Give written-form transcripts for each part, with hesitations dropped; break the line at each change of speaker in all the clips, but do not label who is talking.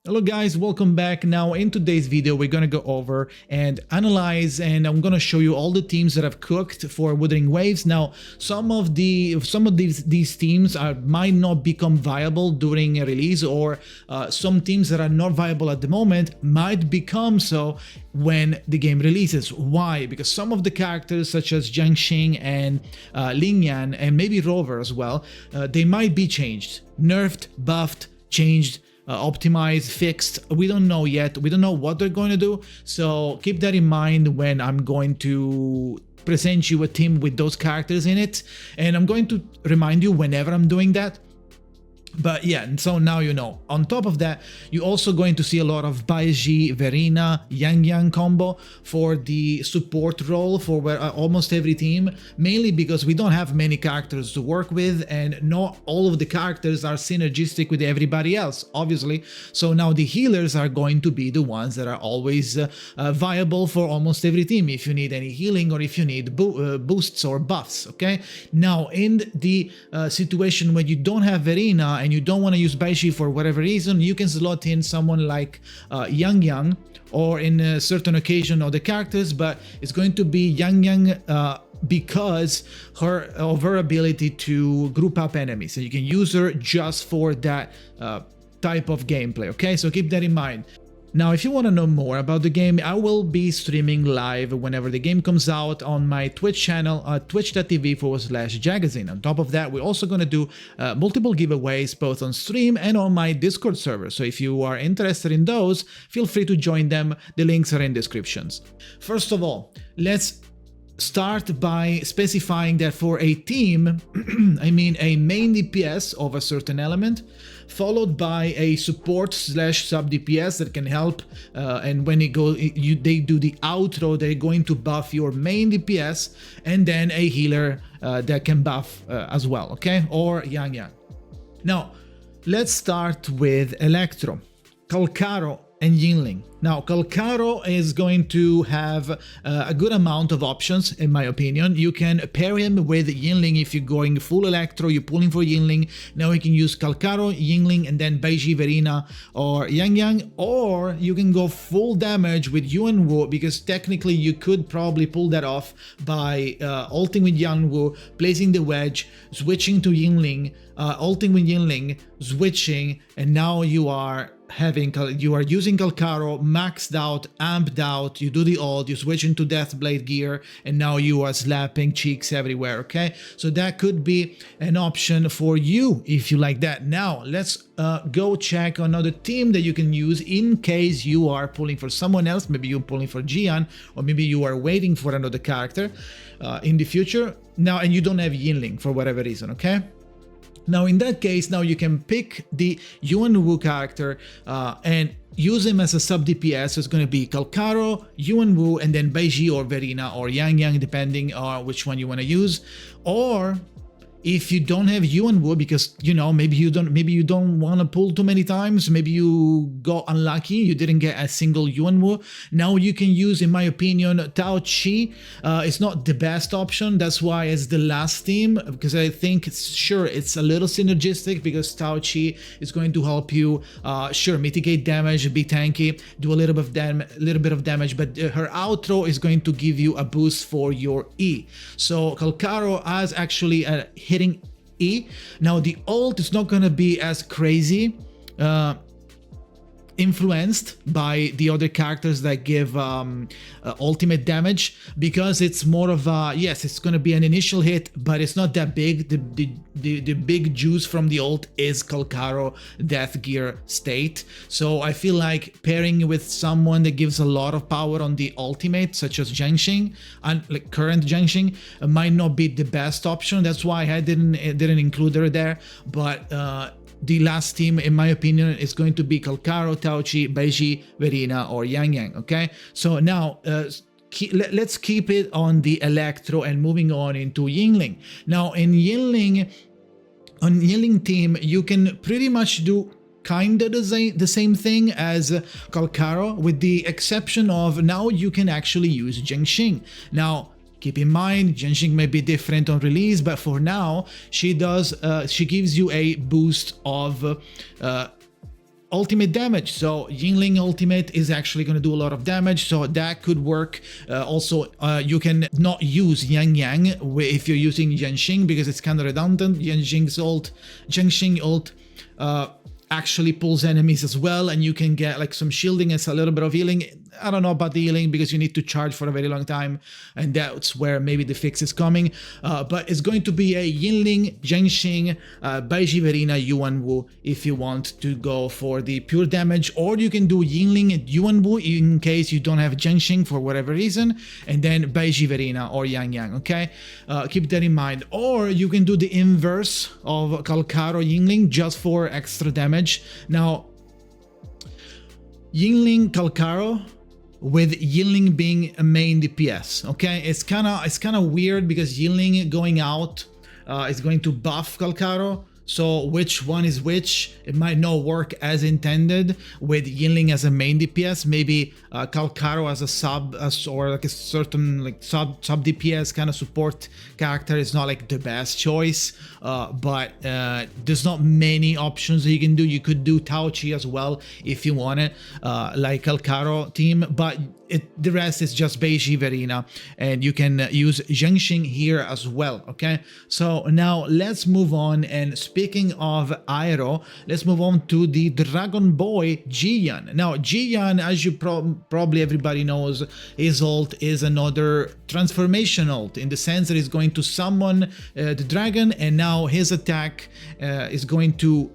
Hello guys, welcome back. Now in today's video we're gonna go over and analyze, and I'm gonna show you all the teams that I've cooked for Wuthering Waves. Now some of these teams might not become viable during a release, or some teams that are not viable at the moment might become so when the game releases. Why? Because some of the characters such as Jiang Xing and Ling Yan and maybe Rover as well, they might be changed, nerfed, buffed, changed, optimized, fixed. We don't know yet. We don't know what they're going to do. So keep that in mind when I'm going to present you a team with those characters in it. And I'm going to remind you whenever I'm doing that. But yeah, and so now you know. On top of that, you're also going to see a lot of Baiji, Verena, Yang combo for the support role for almost every team, mainly because we don't have many characters to work with, and not all of the characters are synergistic with everybody else, obviously. So now the healers are going to be the ones that are always viable for almost every team, if you need any healing or if you need boosts or buffs, okay? Now, in the situation when you don't have Verena, and you don't want to use Baiji for whatever reason, you can slot in someone like Yang, or in a certain occasion of the characters, but it's going to be Yang because of her ability to group up enemies. So you can use her just for that type of gameplay, okay? So keep that in mind. Now, if you want to know more about the game, I will be streaming live whenever the game comes out on my Twitch channel, twitch.tv/Jagazine. On top of that, we're also going to do multiple giveaways both on stream and on my Discord server. So if you are interested in those, feel free to join them. The links are in descriptions. First of all, let's start by specifying that for a team, I mean a main DPS of a certain element, followed by a support/sub DPS that can help, and when they do the outro, they're going to buff your main DPS, and then a healer that can buff as well, okay? Or Yang. Now, let's start with Electro, Karo, and Yingling. Now, Karo is going to have a good amount of options, in my opinion. You can pair him with Yingling if you're going full Electro, you're pulling for Yingling. Now you can use Karo, Yingling, and then Baiji, Verena, or Yang, or you can go full damage with Yuan Wu, because technically you could probably pull that off by ulting with Yuan Wu, placing the wedge, switching to Yingling, ulting with Yingling, switching, and now you are using Karo maxed out, amped out, you do the ult, you switch into Deathblade gear, and now you are slapping cheeks everywhere, okay? So that could be an option for you if you like that. Now, let's go check another team that you can use in case you are pulling for someone else. Maybe you're pulling for Jian, or maybe you are waiting for another character in the future. Now, and you don't have Yingling for whatever reason, okay? Now, in that case, now you can pick the Yuan Wu character and use him as a sub DPS. So it's going to be Karo, Yuan Wu, and then Baiji or Verena or Yang, depending on which one you want to use. Or if you don't have Yuan Wu, because maybe you don't want to pull too many times, maybe you got unlucky, you didn't get a single Yuan Wu, now you can use, in my opinion, Tao Chi. It's not the best option, that's why it's the last team, because I think it's a little synergistic, because Tao Chi is going to help you mitigate damage, be tanky, do a little bit of damage, but her outro is going to give you a boost for your E. So Karo has actually a hitting E. Now the ult is not going to be as crazy influenced by the other characters that give ultimate damage, because it's more of a, yes, it's going to be an initial hit, but it's not that big. The big juice from the ult is Karo death gear state. So I feel like pairing with someone that gives a lot of power on the ultimate, such as Jiang Xing, and like current Jiang Xing, might not be the best option. That's why I didn't include her there. But the last team, in my opinion, is going to be Karo, Tao Chi, Baiji, Verena, or Yang, okay? So now, let's keep it on the Electro and moving on into Yingling. Now, on Yingling team, you can pretty much do kind of the same thing as Karo, with the exception of now you can actually use Jiang Xing. Now, keep in mind, Jiang Xing may be different on release, but for now, she gives you a boost of ultimate damage. So Yingling ultimate is actually going to do a lot of damage, so that could work. Also, you can not use Yang Yang if you're using Yanxing because it's kind of redundant. Yanxing ult actually pulls enemies as well, and you can get like some shielding and a little bit of healing. I don't know about the healing because you need to charge for a very long time, and that's where maybe the fix is coming. But it's going to be a Yingling, Zhengxing, Baiji Verina, Yuan Wu if you want to go for the pure damage, or you can do Yingling and Yuan Wu in case you don't have Zhengxing for whatever reason, and then Baiji Verina or Yang Yang, okay? Keep that in mind. Or you can do the inverse of Karo Yingling just for extra damage. Now, Yingling Karo with Yingling being a main DPS, okay? It's kind of weird because Yingling going out is going to buff Karo. So which one is which? It might not work as intended with Yingling as a main DPS. Maybe Karo as a sub or like a certain like sub DPS kind of support character is not like the best choice. But there's not many options that you can do. You could do Tao Chi as well if you want it, like Karo team, but the rest is just Baiji Verina, and you can use Zhengxing here as well, okay? So now let's move on, and speaking of Aero, let's move on to the Dragon Boy Jiyan. Now Jiyan, as you probably everybody knows, his ult is another transformation ult in the sense that he's going to summon the dragon, and now his attack is going to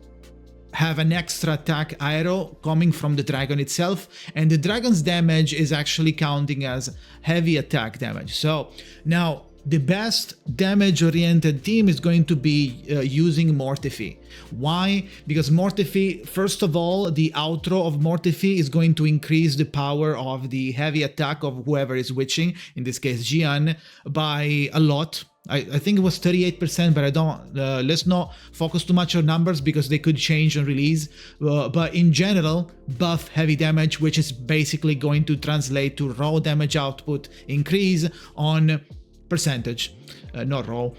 have an extra attack arrow coming from the dragon itself, and the dragon's damage is actually counting as heavy attack damage. So now the best damage oriented team is going to be using Mortifi. Why? Because Mortifi, first of all, the outro of Mortifi is going to increase the power of the heavy attack of whoever is witching, in this case Jiyan, by a lot. I think it was 38%, but I don't, let's not focus too much on numbers because they could change and release. But in general, buff heavy damage, which is basically going to translate to raw damage output increase on percentage, not raw,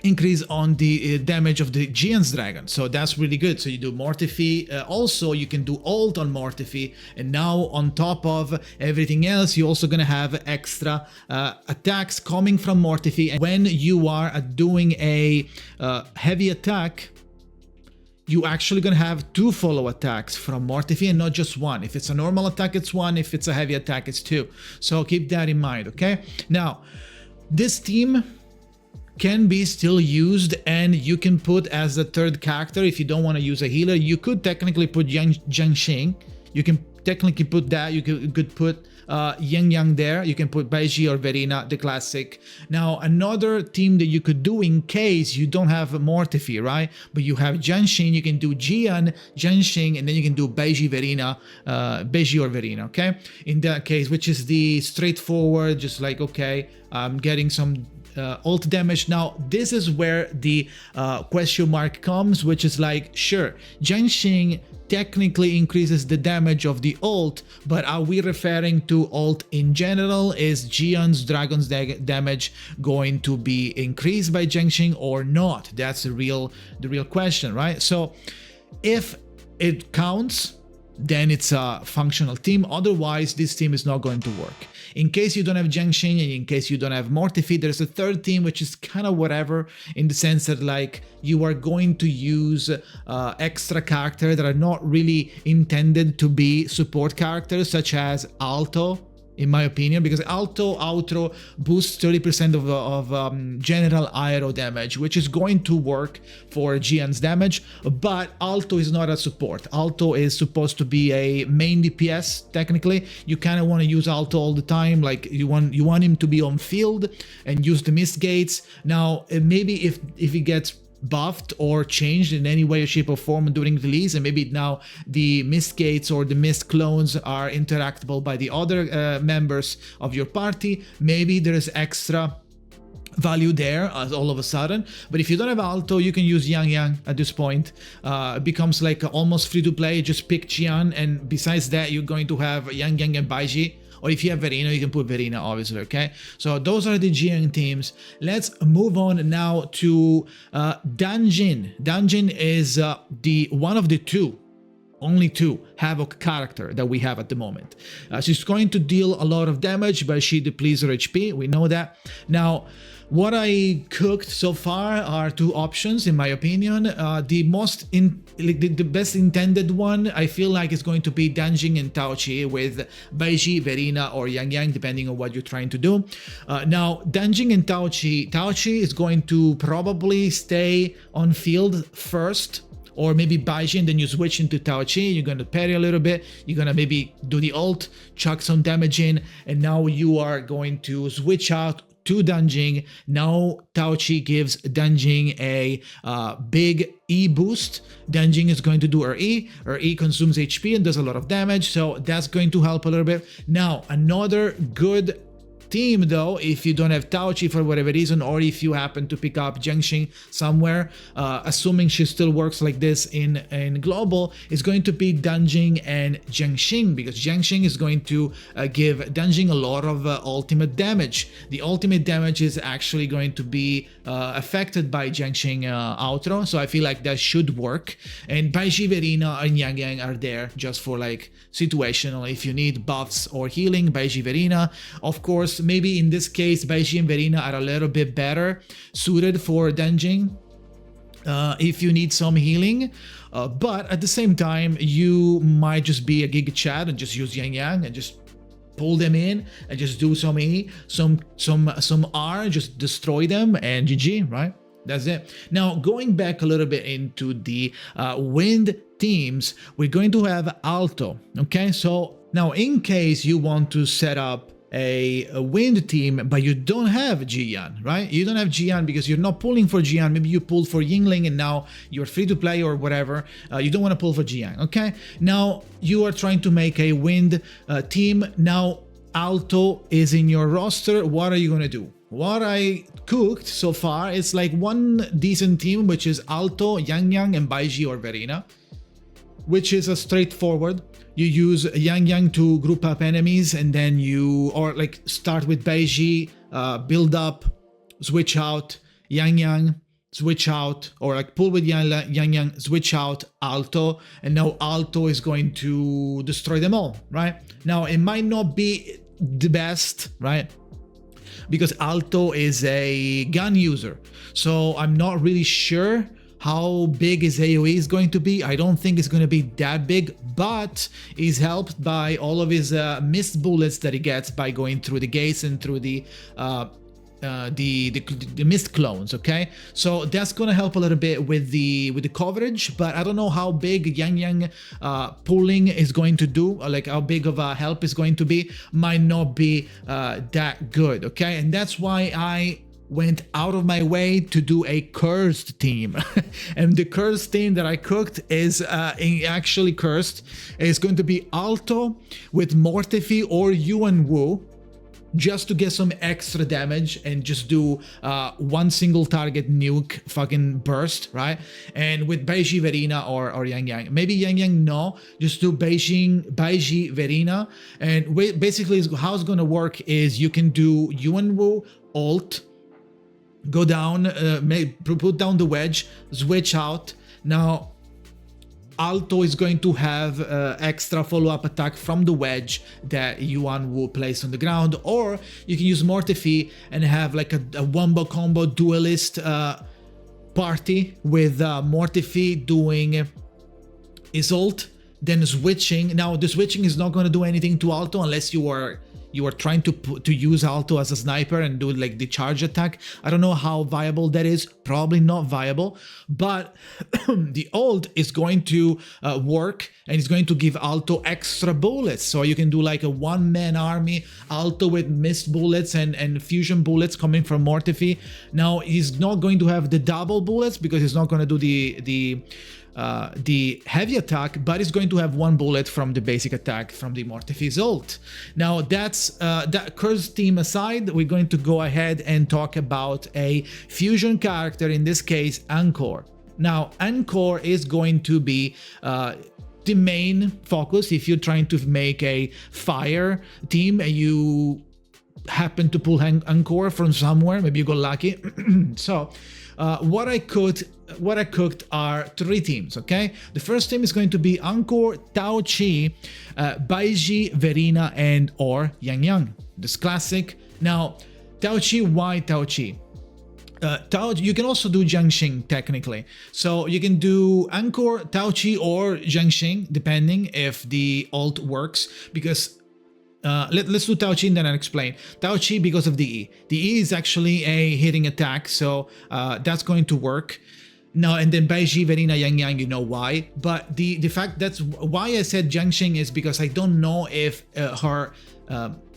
increase on the damage of the Jiyan's dragon. So that's really good. So you do Mortifi. Also, you can do ult on Mortifi. And now on top of everything else, you're also going to have extra attacks coming from Mortifi. And when you are doing a heavy attack, you actually going to have 2 follow attacks from Mortifi and not just one. If it's a normal attack, it's 1. If it's a heavy attack, it's 2. So keep that in mind, okay? Now, this team can be still used, and you can put as a third character if you don't want to use a healer. You could technically put Zhengxing. You can technically put that. You could put Yang Yang there. You can put Baiji or Verina, the classic. Now, another team that you could do in case you don't have Mortifi, right? But you have Zhengxing, you can do Jiyan, Zhengxing, and then you can do Baiji Verina, Baiji or Verina, okay? In that case, which is the straightforward, just like, okay, I'm getting some ult damage. Now this is where the question mark comes, which is like, sure, Zhengxing technically increases the damage of the ult, but are we referring to ult in general? Is Jiyan's dragon's damage going to be increased by Zhengxing or not? That's the real question, right? So if it counts, then it's a functional team. Otherwise, this team is not going to work. In case you don't have Zhengxing and in case you don't have Mortifi, there's a third team which is kind of whatever, in the sense that like you are going to use extra characters that are not really intended to be support characters, such as Alto, in my opinion, because Alto outro boosts 30% of general aero damage, which is going to work for Jiyan's damage, but Alto is not a support. Alto is supposed to be a main DPS, technically. You kind of want to use Alto all the time, like you want him to be on field and use the mist gates. Now, maybe if he gets buffed or changed in any way, shape or form during release, and maybe now the mist gates or the mist clones are interactable by the other members of your party, maybe there's extra value there all of a sudden. But if you don't have Alto, you can use Yang Yang at this point. It becomes like almost free to play. Just pick Jiyan, and besides that, you're going to have Yang Yang and Baiji. Or if you have Verina, you can put Verina, obviously, okay? So those are the Jiyan teams. Let's move on now to Danjin. Danjin is one of the 2 only two Havoc character that we have at the moment. She's going to deal a lot of damage, but she depletes her HP. We know that. Now, what I cooked so far are two options, in my opinion. The best intended one, I feel like, is going to be Danjing and Taochi with Baiji, Verina, or Yang Yang, depending on what you're trying to do. Now, Danjing and Taochi is going to probably stay on field first, or maybe Baiji, and then you switch into Taochi. You're going to parry a little bit. You're going to maybe do the ult, chuck some damage in, and now you are going to switch out to Danjing. Now Taochi gives Danjing a big E boost. Danjing is going to do her E. Her E consumes HP and does a lot of damage, so that's going to help a little bit. Now, another good team, though, if you don't have Taochi for whatever reason, or if you happen to pick up Jiangxing somewhere, assuming she still works like this in global, is going to be Danjing and Jiangxing, because Jiangxing is going to give Danjing a lot of ultimate damage. The ultimate damage is actually going to be affected by Jiangxing outro, so I feel like that should work. And Baiji, Verina, and Yang Yang are there just for like situational. If you need buffs or healing, Baiji, Verina. Of course, maybe in this case, Baiji and Verina are a little bit better suited for Danjing if you need some healing. But at the same time, you might just be a Giga Chad and just use Yang Yang and just pull them in and just do some E, some R, just destroy them, and GG, right? That's it. Now, going back a little bit into the wind teams, we're going to have Alto, okay? So now, in case you want to set up a wind team, but you don't have Jiyan, right? You don't have Jiyan because you're not pulling for Jiyan. Maybe you pulled for Yingling and now you're free to play or whatever. You don't want to pull for Jiyan, okay? Now you are trying to make a wind team. Now Alto is in your roster. What are you going to do? What I cooked so far is like one decent team, which is Alto, Yang Yang, and Baiji or Verina, which is a straightforward. You use Yang Yang to group up enemies, and then or like start with Baiji, build up, switch out, Yang Yang, switch out, or like pull with Yang Yang, switch out, Alto, and now Alto is going to destroy them all, right? Now, it might not be the best, right? Because Alto is a gun user, so I'm not really sure how big his AoE is going to be. I don't think it's going to be that big, but he's helped by all of his missed bullets that he gets by going through the gates and through the missed clones, okay? So that's gonna help a little bit with the coverage, but I don't know how big Yang Yang pulling is going to do, or like how big of a help is going to be. Might not be that good, okay? And that's why I went out of my way to do a cursed team. And the cursed team that I cooked is actually cursed. It's going to be Alto with Mortefi or Yuan Wu, just to get some extra damage and just do one single target nuke fucking burst, right? And with Baiji, Verina, or Yang Yang. Maybe Yang Yang, no. Just do Baiji, Verina. And basically how it's gonna work is you can do Yuan Wu, ult, go down, put down the wedge, switch out. Now, Alto is going to have extra follow-up attack from the wedge that Yuan Wu place on the ground, or you can use Mortefi and have like a wombo combo duelist party with Mortefi doing his ult, then switching. Now the switching is not going to do anything to Alto unless you are trying to use Alto as a sniper and do like the charge attack. I don't know how viable that is, probably not viable, but the ult is going to work, and it's going to give Alto extra bullets. So you can do like a one-man army, Alto with missed bullets and fusion bullets coming from Mortefi. Now he's not going to have the double bullets because he's not going to do the heavy attack, but it's going to have one bullet from the basic attack from the Mortefi's ult. Now that's that cursed team aside, we're going to go ahead and talk about a fusion character, in this case Anor. Now Anor is going to be the main focus if you're trying to make a fire team and you happen to pull Anor from somewhere, maybe you got lucky. So what I cooked are 3 teams, okay? The first team is going to be Anor, Tao Chi, Baiji, Verina, and or Yang Yang. This classic. Now, Tao Chi, why Tao Chi? You can also do Jiangxing technically. So you can do Anor, Tao Chi, or Jiangxing, depending if the ult works, because let's do Tao Chi and then I'll explain. Tao Chi because of the E. The E is actually a hitting attack, so that's going to work. No, and then Baiji, Verina, Yang Yang, you know why. But the fact that's why I said Jiangxing is because I don't know if her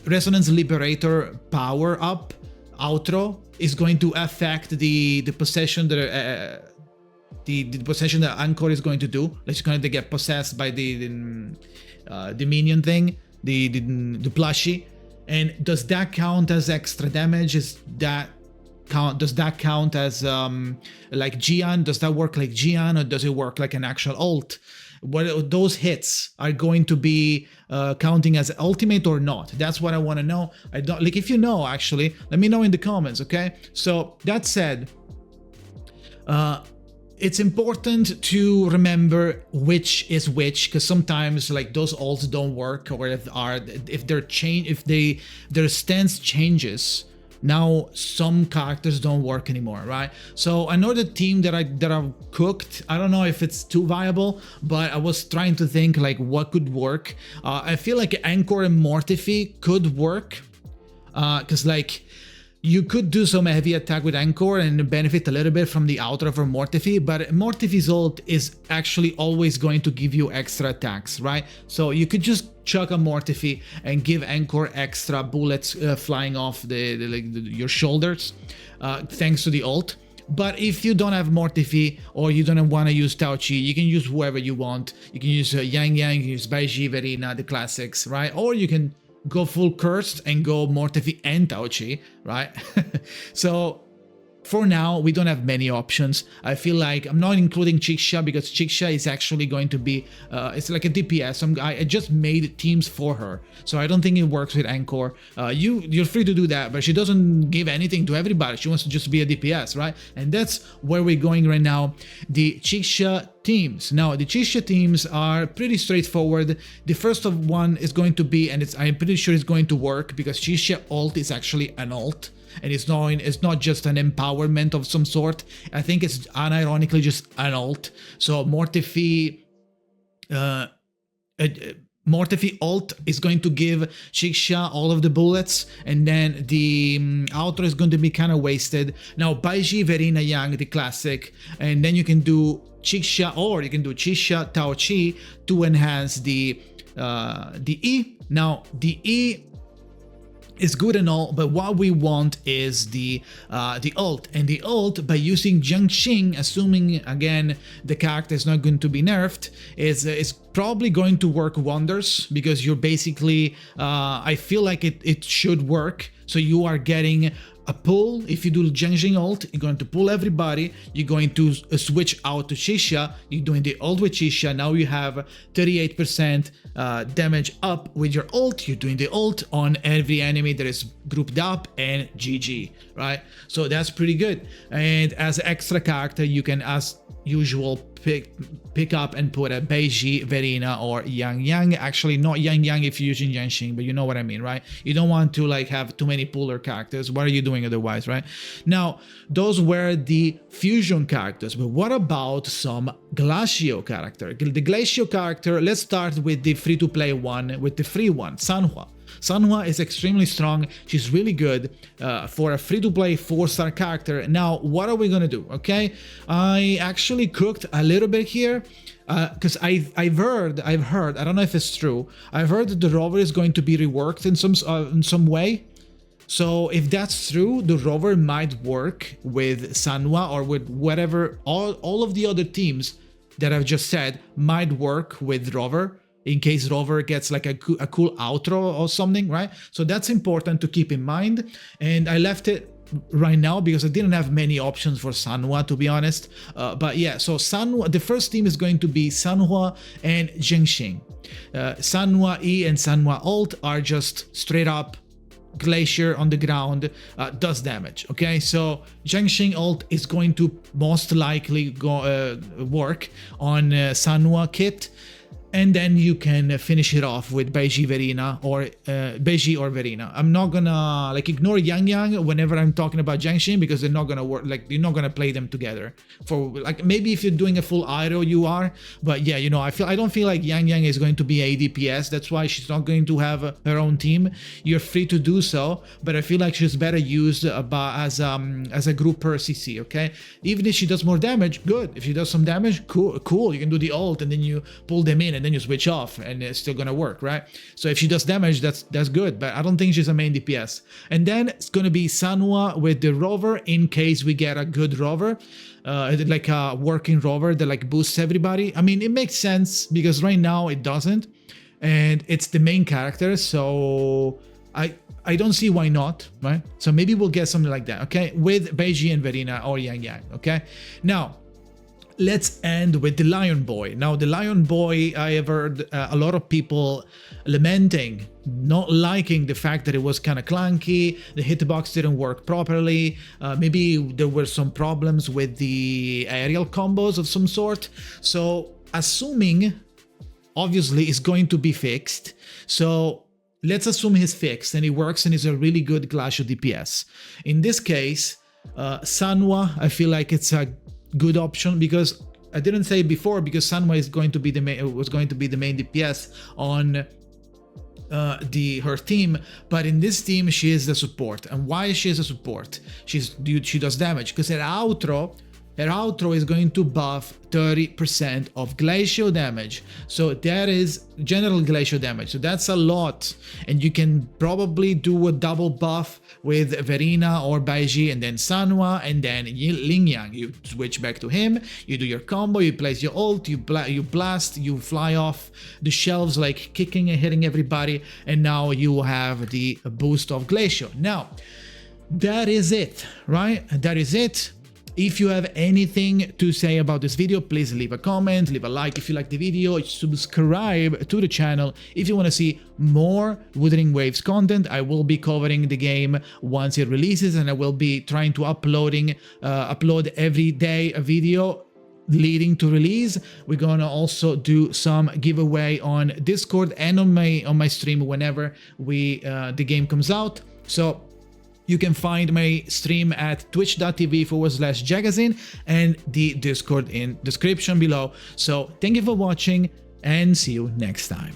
Resonance Liberator power up, outro, is going to affect the possession that the possession that Anor is going to do. She's going to get possessed by the minion thing, the plushie. And does that count as extra damage? Does that count as like Jian? Does that work like Jian, or does it work like an actual ult? What those hits are going to be counting as ultimate or not? That's what I want to know. I don't like, if you know, actually, let me know in the comments, okay? So that said, it's important to remember which is which, because sometimes like those ults don't work, or if their stance changes. Now some characters don't work anymore, right? So another team that I've cooked, I don't know if it's too viable, but I was trying to think like what could work. I feel like Anor and Mortifi could work, because like you could do some heavy attack with Anor and benefit a little bit from the outer for Mortifi, but Mortifi's ult is actually always going to give you extra attacks, right? So you could just chuck a Mortifi and give Anor extra bullets flying off your shoulders, thanks to the ult. But if you don't have Mortifi, or you don't want to use Tao Chi, you can use whoever you want. You can use Yang Yang, you can use Baiji, Verina, the classics, right? Or you can go full cursed and go Mortifi and Tao Chi, right? So for now, we don't have many options. I feel like I'm not including Chisha, because Chisha is actually going to be, it's like a DPS. I just made teams for her, so I don't think it works with Anor. You're free to do that, but she doesn't give anything to everybody. She wants to just be a DPS, right? And that's where we're going right now. The Chisha teams. Now, the Chisha teams are pretty straightforward. The first of one is going to be, and I'm pretty sure it's going to work, because Chisha ult is actually an ult. And it's not just an empowerment of some sort. I think it's unironically just an ult. So Mortifi ult is going to give Chisha all of the bullets, and then the outro is going to be kind of wasted. Now Baiji, Verina, Yang, the classic, and then you can do Chisha, or you can do Chisha, Tao Chi to enhance the E. Now the E is good and all, but what we want is the ult, and the ult, by using Jiangxing, assuming again the character is not going to be nerfed, is probably going to work wonders, because you're basically I feel like it should work. So you are getting a pull. If you do Jiangxing ult, you're going to pull everybody. You're going to switch out to Chisha. You're doing the ult with Chisha. Now you have 38% damage up with your ult. You're doing the ult on every enemy that is grouped up, and GG, right? So that's pretty good. And as extra character, you can, as usual, pick up and put a Baiji, Verina, or Yang Yang. Actually, not Yang Yang if you're using Jiangxing, but you know what I mean, right? You don't want to like have too many puller characters. What are you doing otherwise, right? Now, those were the fusion characters, but what about some Glacio character? The Glacio character, let's start with the free-to-play one, with the free one, Sanwa. Sanwa is extremely strong. She's really good for a free-to-play 4-star character. Now, what are we gonna do? Okay, I actually cooked a little bit here because I've heard. I don't know if it's true. I've heard that the rover is going to be reworked in some way. So if that's true, the rover might work with Sanwa, or with whatever. All of the other teams that I've just said might work with rover, in case rover gets like a cool outro or something, right? So that's important to keep in mind. And I left it right now because I didn't have many options for Sanwa, to be honest. But yeah, so Sanwa, the first team is going to be Sanwa and Jiangxing. Sanwa E and Sanwa ult are just straight up Glacier on the ground does damage. Okay, so Zhengxing ult is going to most likely work on Sanwa kit, and then you can finish it off with Beiji Verina or Beiji or Verina. I'm not gonna like ignore Yang whenever I'm talking about Zhengxing, because they're not gonna work, like you're not gonna play them together. For like maybe if you're doing a full Iroh you are, but yeah, you know, I don't feel like Yang is going to be a DPS. That's why she's not going to have her own team. You're free to do so, but I feel like she's better used as a group per CC. Okay, even if she does more damage, good. If she does some damage, cool. You can do the ult and then you pull them in and then you switch off and it's still gonna work, right? So if she does damage, that's good, but I don't think she's a main DPS. And then it's gonna be Sanwa with the rover in case we get a good rover, like a working rover that like boosts everybody. I mean, it makes sense because right now it doesn't, and it's the main character, so I don't see why not, right? So maybe we'll get something like that, okay? With Beiji and Verina or Yang, okay? Now, let's end with the Lion Boy. Now, the Lion Boy, I have heard a lot of people lamenting, not liking the fact that it was kind of clunky, the hitbox didn't work properly, maybe there were some problems with the aerial combos of some sort. So, assuming, obviously, it's going to be fixed. So, let's assume he's fixed and it works and is a really good Glacial DPS. In this case, Sanwa, I feel like it's a good option, because I didn't say it before, because Sanwa is going to be the main, was going to be the main DPS on her team, but in this team she is the support. And why she is a support? She does damage because her outro is going to buff 30% of glacial damage. So that is general glacial damage. So that's a lot. And you can probably do a double buff with Verina or Beiji and then Sanwa and then Lingyang. You switch back to him, you do your combo, you place your ult, you blast, you fly off the shelves like kicking and hitting everybody, and now you have the boost of glacial. Now, that is it, right? That is it. If you have anything to say about this video, please leave a comment, leave a like if you like the video, subscribe to the channel if you want to see more Wuthering Waves content. I will be covering the game once it releases, and I will be trying to upload every day a video leading to release. We're gonna also do some giveaway on Discord and on my stream whenever the game comes out. So you can find my stream at twitch.tv/Jagazin and the Discord in description below. So thank you for watching and see you next time.